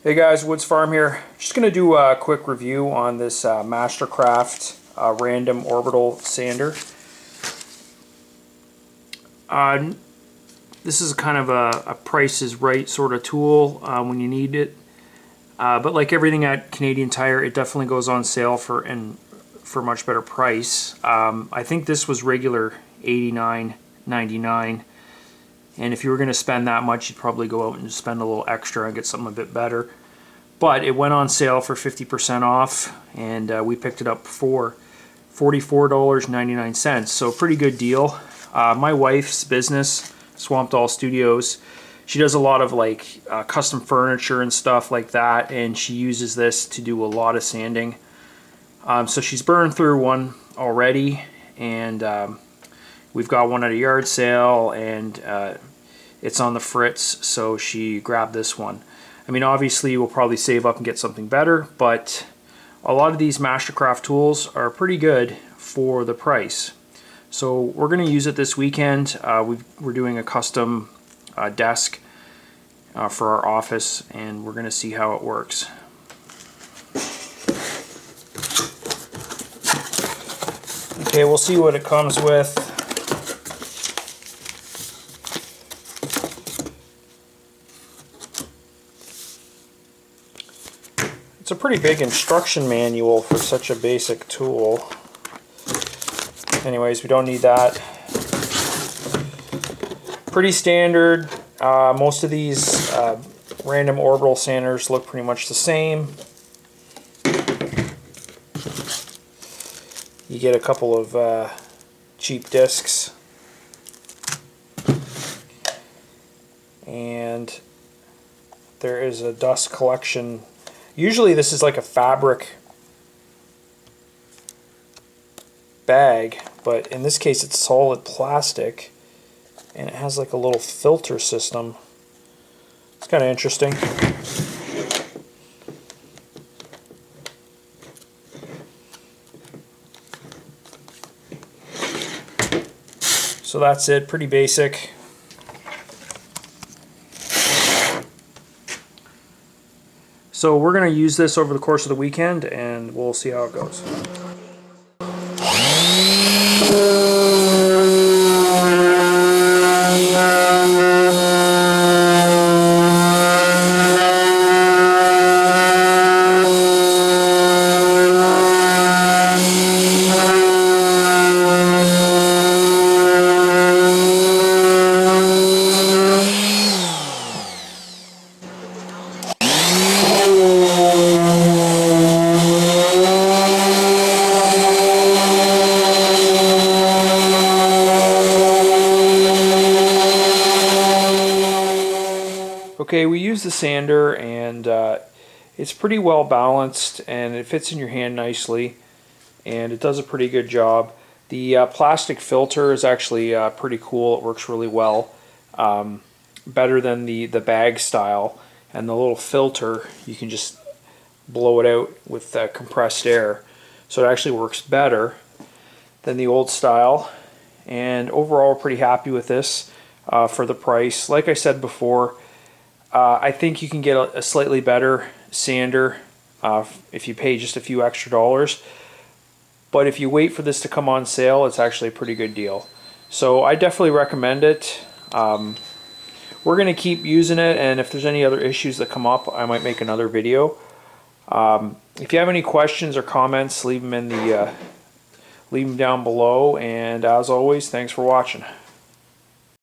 Hey guys, Woods Farm here. Just going to do a quick review on this MasterCraft Random Orbital Sander. This is kind of a Price is Right sort of tool when you need it. But like everything at Canadian Tire, it definitely goes on sale for a much better price. I think this was regular $89.99. And if you were going to spend that much, you'd probably go out and spend a little extra and get something a bit better. But it went on sale for 50% off, and we picked it up for $44.99. So pretty good deal. My wife's business, Swampdoll Studios, she does a lot of like custom furniture and stuff like that, and she uses this to do a lot of sanding. So she's burned through one already, and we've got one at a yard sale, and it's on the fritz, so she grabbed this one. I mean, obviously we'll probably save up and get something better, but a lot of these MasterCraft tools are pretty good for the price. So we're going to use it this weekend. We're doing a custom desk for our office, and we're going to see how it works. Okay, we'll see what it comes with. It's a pretty big instruction manual for such a basic tool. Anyways, we don't need that. Pretty standard. Most of these random orbital sanders look pretty much the same. You get a couple of cheap discs, and there is a dust collection. Usually this is like a fabric bag, but in this case it's solid plastic, and it has like a little filter system. It's kind of interesting. So that's it, pretty basic. So we're going to use this over the course of the weekend, and we'll see how it goes. Okay, we use the sander, and it's pretty well balanced, and it fits in your hand nicely, and it does a pretty good job. The plastic filter is actually pretty cool. It works really well, better than the bag style. And the little filter, you can just blow it out with compressed air, so it actually works better than the old style. And overall, we're pretty happy with this for the price. Like I said before, I think you can get a slightly better sander if you pay just a few extra dollars. But if you wait for this to come on sale, it's actually a pretty good deal. So I definitely recommend it. We're going to keep using it, and if there's any other issues that come up, I might make another video. If you have any questions or comments, leave them down below. And as always, thanks for watching.